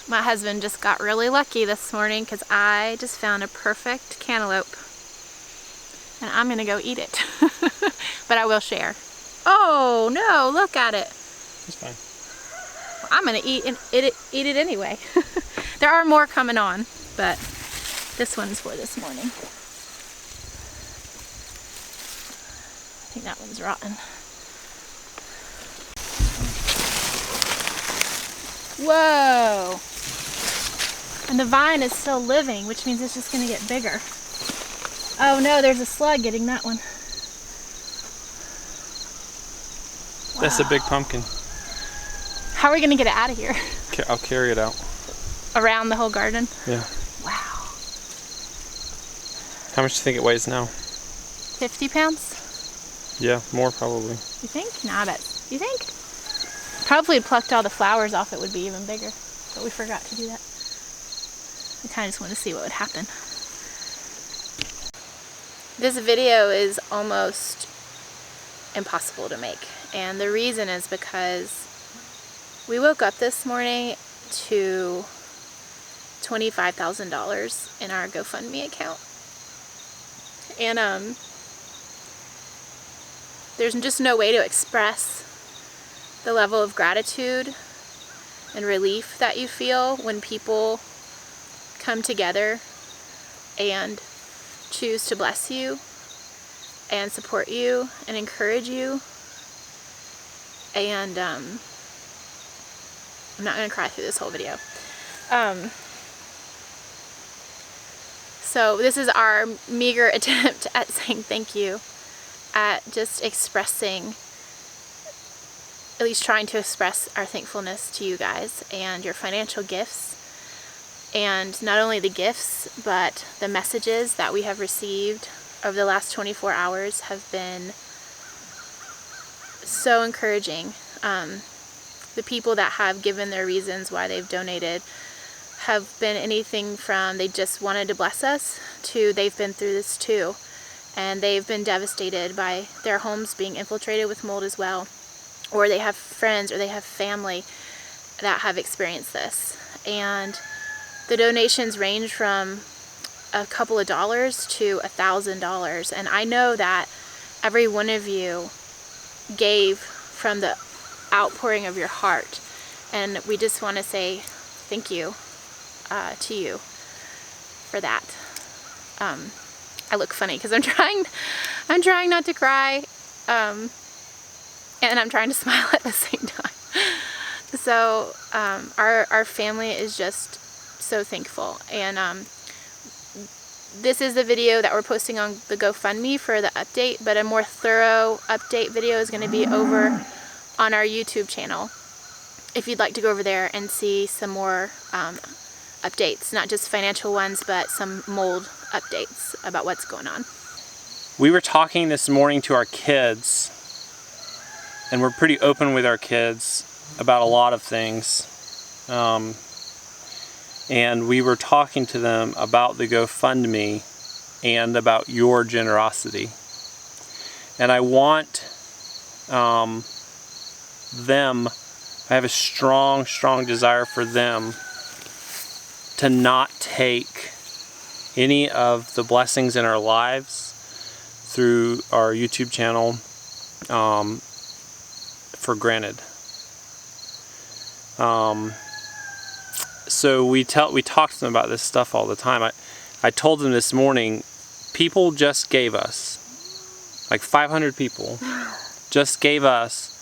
My husband just got really lucky this morning because I just found a perfect cantaloupe. And I'm gonna go eat it. But I will share. Oh no, look at it. It's fine. Well, I'm gonna eat it anyway. There are more coming on, but this one's for this morning. I think that one's rotten. Whoa! And the vine is still living, which means it's just gonna get bigger. Oh no, there's a slug getting that one. Wow. That's a big pumpkin. How are we gonna get it out of here? I'll carry it out. Around the whole garden? Yeah. Wow. How much do you think it weighs now? 50 pounds? Yeah, more probably. You think? Nah, I bet. You think? Probably plucked all the flowers off, it would be even bigger. But we forgot to do that. I kind of just wanted to see what would happen. This video is almost impossible to make. And the reason is because we woke up this morning to $25,000 in our GoFundMe account. And there's just no way to express the level of gratitude and relief that you feel when people come together and choose to bless you and support you and encourage you. And I'm not going to cry through this whole video. So this is our meager attempt at saying thank you, at just expressing, at least trying to express our thankfulness to you guys and your financial gifts. And not only the gifts, but the messages that we have received over the last 24 hours have been so encouraging. The people that have given their reasons why they've donated have been anything from they just wanted to bless us to they've been through this too. And they've been devastated by their homes being infiltrated with mold as well. Or they have friends or they have family that have experienced this. And the donations range from a couple of dollars to $1,000. And I know that every one of you gave from the outpouring of your heart. And we just want to say thank you to you for that. I look funny because I'm trying not to cry. And I'm trying to smile at the same time. So our family is just so thankful. And this is the video that we're posting on the GoFundMe for the update, but a more thorough update video is going to be over on our YouTube channel. If you'd like to go over there and see some more updates, not just financial ones, but some mold updates about what's going on. We were talking this morning to our kids, and we're pretty open with our kids about a lot of things. And we were talking to them about the GoFundMe and about your generosity. And I want them, I have a strong, strong desire for them to not take any of the blessings in our lives through our YouTube channel for granted. So we talk to them about this stuff all the time. I told them this morning, people just gave us, like 500 people, just gave us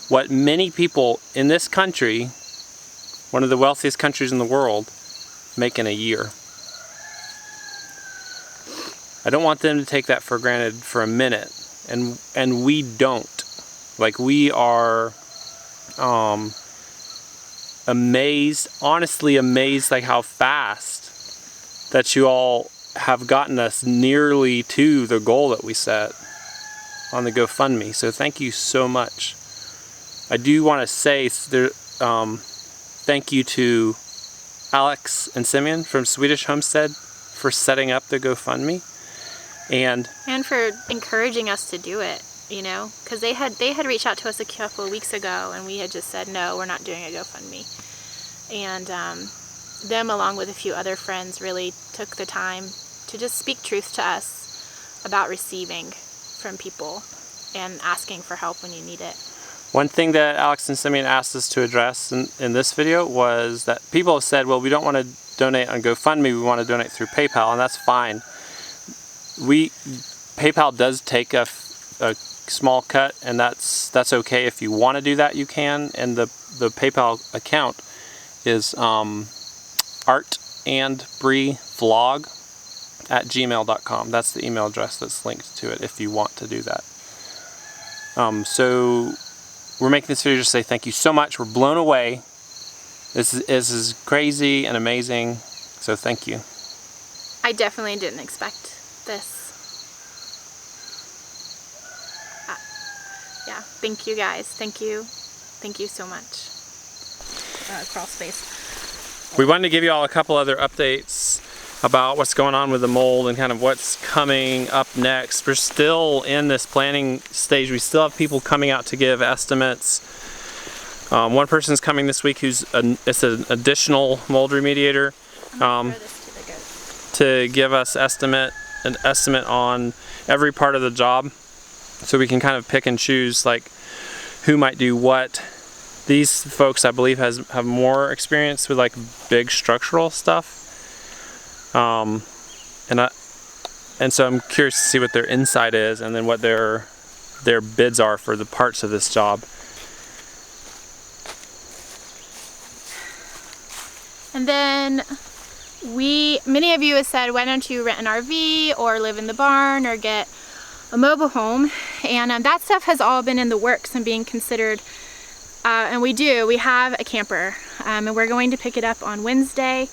what many people in this country, one of the wealthiest countries in the world, make in a year. I don't want them to take that for granted for a minute, and we don't. Like, we are amazed, honestly amazed, like how fast that you all have gotten us nearly to the goal that we set on the GoFundMe. So thank you so much. I do want to say thank you to Alex and Simeon from Swedish Homestead for setting up the GoFundMe and for encouraging us to do it, you know, because they had reached out to us a couple of weeks ago and we had just said no, we're not doing a GoFundMe. And them, along with a few other friends, really took the time to just speak truth to us about receiving from people and asking for help when you need it. One thing that Alex and Simeon asked us to address in this video was that people have said, well, we don't want to donate on GoFundMe, we want to donate through PayPal, and that's fine. PayPal does take a small cut, and that's okay. If you want to do that, you can, and the PayPal account is artandbrivlog@gmail.com. That's the email address that's linked to it if you want to do that. So we're making this video just to say thank you so much. We're blown away. This is crazy and amazing. So thank you. I definitely didn't expect this. Yeah, thank you guys. Thank you so much. Crawl space. We wanted to give you all a couple other updates about what's going on with the mold and kind of what's coming up next. We're still in this planning stage. We still have people coming out to give estimates. One person's coming this week who's it's an additional mold remediator to give us an estimate on every part of the job, so we can kind of pick and choose like who might do what. These folks, I believe, have more experience with like big structural stuff. And so I'm curious to see what their insight is, and then what their bids are for the parts of this job. And then many of you have said, why don't you rent an RV or live in the barn or get a mobile home? And that stuff has all been in the works and being considered. And we have a camper, and we're going to pick it up on Wednesday.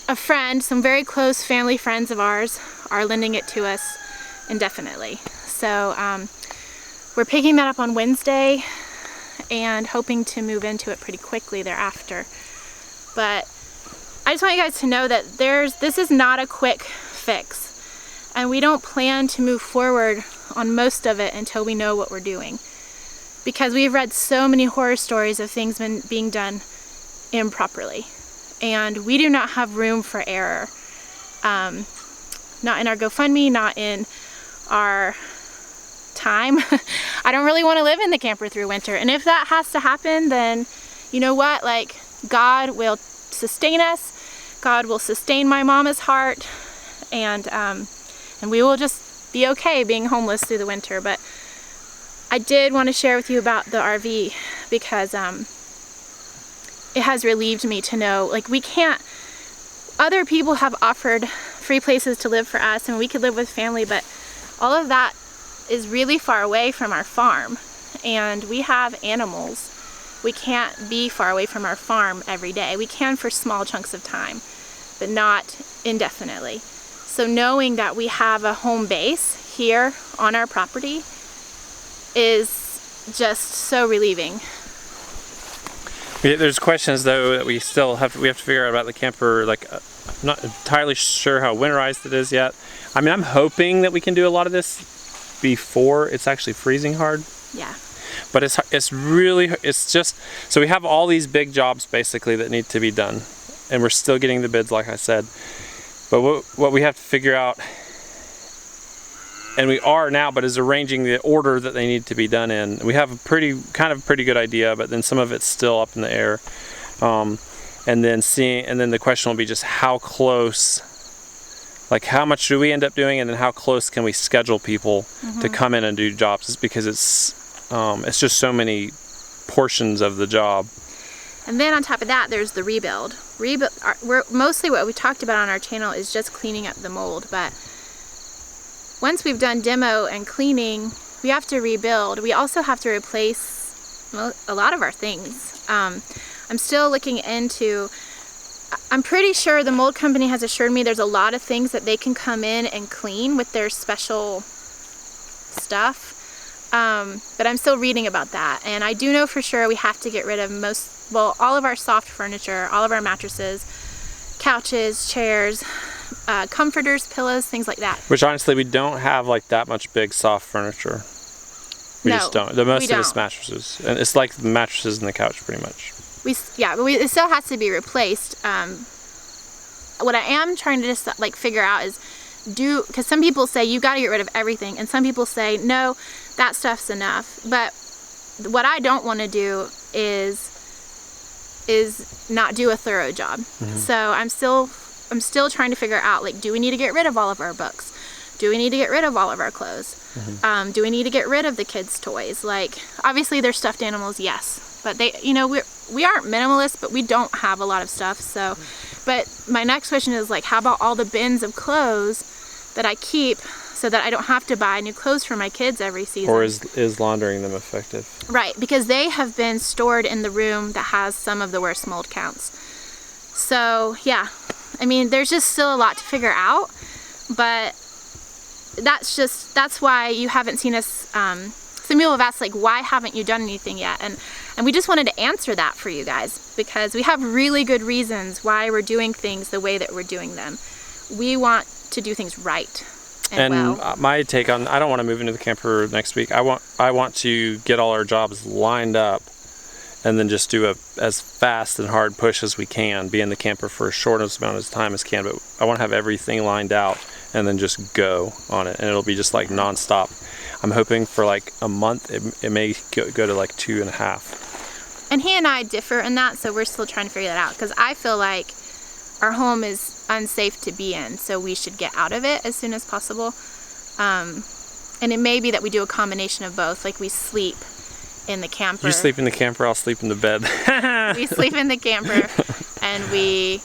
Some very close family friends of ours are lending it to us indefinitely. So we're picking that up on Wednesday and hoping to move into it pretty quickly thereafter. But I just want you guys to know that this is not a quick fix, and we don't plan to move forward on most of it until we know what we're doing. Because we've read so many horror stories of things being done improperly. And we do not have room for error. Not in our GoFundMe, not in our time. I don't really want to live in the camper through winter. And if that has to happen, then you know what? Like, God will sustain us. God will sustain my mama's heart. And we will just be okay being homeless through the winter. But I did want to share with you about the RV because it has relieved me to know, like, other people have offered free places to live for us, and we could live with family, but all of that is really far away from our farm, and we have animals. We can't be far away from our farm every day. We can for small chunks of time, but not indefinitely. So knowing that we have a home base here on our property is just so relieving. There's questions though that we have to figure out about the camper. Like, I'm not entirely sure how winterized it is yet. I mean, I'm hoping that we can do a lot of this before it's actually freezing hard. Yeah. But it's just, so we have all these big jobs basically that need to be done, and we're still getting the bids, like I said. But what we have to figure out, and we are now, but is arranging the order that they need to be done in. We have a pretty good idea, but then some of it's still up in the air. And then the question will be just how close, like how much do we end up doing, and then how close can we schedule people to come in and do jobs? It's because it's just so many portions of the job. And then on top of that, there's the rebuild. Mostly what we talked about on our channel is just cleaning up the mold, but once we've done demo and cleaning, we have to rebuild. We also have to replace a lot of our things. I'm still looking into, I'm pretty sure the mold company has assured me there's a lot of things that they can come in and clean with their special stuff. But I'm still reading about that. And I do know for sure we have to get rid of all of our soft furniture, all of our mattresses, couches, chairs, comforters, pillows, things like that. Which honestly, we don't have like that much big soft furniture. We just don't. Most of it's mattresses, and it's like the mattresses and the couch pretty much. it still has to be replaced. What I am trying to just like figure out is because some people say you got to get rid of everything, and some people say no, that stuff's enough. But what I don't want to do is not do a thorough job. So I'm still trying to figure out, like, do we need to get rid of all of our books? Do we need to get rid of all of our clothes? Do we need to get rid of the kids' toys? Like, obviously they're stuffed animals, yes, but they, you know, we aren't minimalist, but we don't have a lot of stuff. So, but my next question is, like, how about all the bins of clothes that I keep so that I don't have to buy new clothes for my kids every season? Or is laundering them effective? Right, because they have been stored in the room that has some of the worst mold counts. So yeah, I mean, there's just still a lot to figure out, but that's why you haven't seen us. Some people have asked, like, why haven't you done anything yet? And we just wanted to answer that for you guys, because we have really good reasons why we're doing things the way that we're doing them. We want to do things right and well. My take on, I don't want to move into the camper next week. I want to get all our jobs lined up and then just do as fast and hard push as we can, be in the camper for as short amount of time as can, but I want to have everything lined out and then just go on it, and it'll be just like non-stop. I'm hoping for like a month, it may go to like 2.5. And he and I differ in that, so we're still trying to figure that out, because I feel like our home is unsafe to be in, so we should get out of it as soon as possible. And it may be that we do a combination of both, like we sleep in the camper. You sleep in the camper, I'll sleep in the bed. We sleep in the camper, and we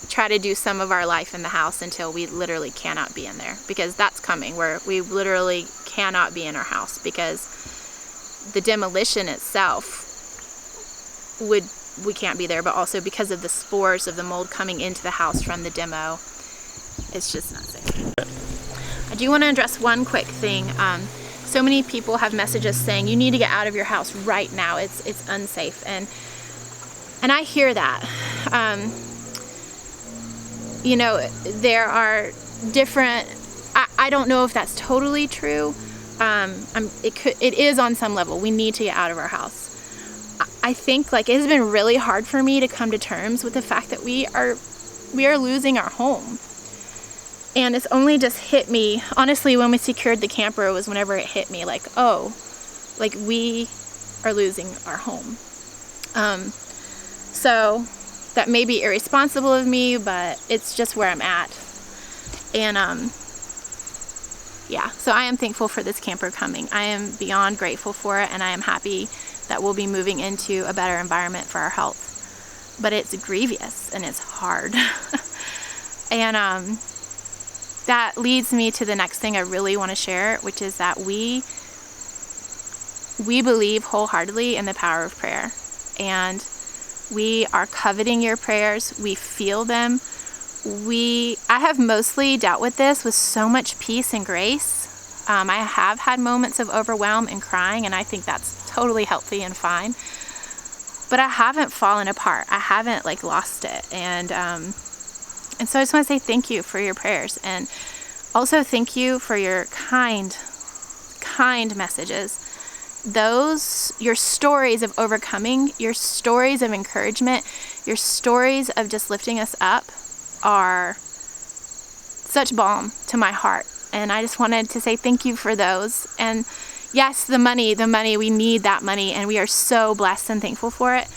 try to do some of our life in the house until we literally cannot be in there, because that's coming, where we literally cannot be in our house, because the demolition itself we can't be there, but also because of the spores of the mold coming into the house from the demo, it's just not safe. I do want to address one quick thing. So many people have messaged us saying you need to get out of your house right now, it's unsafe, and I hear that. You know, there are different, I don't know if that's totally true. It is on some level. We need to get out of our house. I think, like, it has been really hard for me to come to terms with the fact that we are losing our home. And it's only just hit me, honestly, when we secured the camper, was whenever it hit me, like, oh, like, we are losing our home. So that may be irresponsible of me, but it's just where I'm at. And yeah, so I am thankful for this camper coming. I am beyond grateful for it, and I am happy that we'll be moving into a better environment for our health. But it's grievous and it's hard. And that leads me to the next thing I really want to share, which is that we believe wholeheartedly in the power of prayer. And we are coveting your prayers. We feel them. I have mostly dealt with this with so much peace and grace. I have had moments of overwhelm and crying, and I think that's totally healthy and fine. But I haven't fallen apart. I haven't, like, lost it. And so I just want to say thank you for your prayers, and also thank you for your kind messages. Your stories of overcoming, your stories of encouragement, your stories of just lifting us up are such balm to my heart. And I just wanted to say thank you for those. And yes, the money, we need that money, and we are so blessed and thankful for it.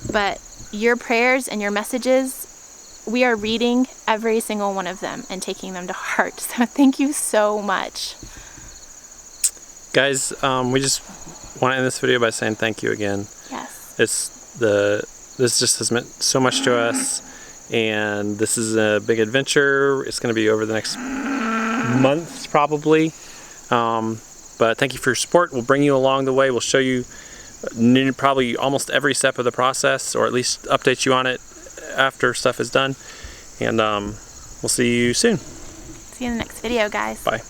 But your prayers and your messages, we are reading every single one of them and taking them to heart. So thank you so much. Guys, we just want to end this video by saying thank you again. Yes. This just has meant so much to us, and this is a big adventure. It's going to be over the next months probably, but thank you for your support. We'll bring you along the way. We'll show you probably almost every step of the process, or at least update you on it after stuff is done, and we'll see you soon. See you in the next video, guys. Bye.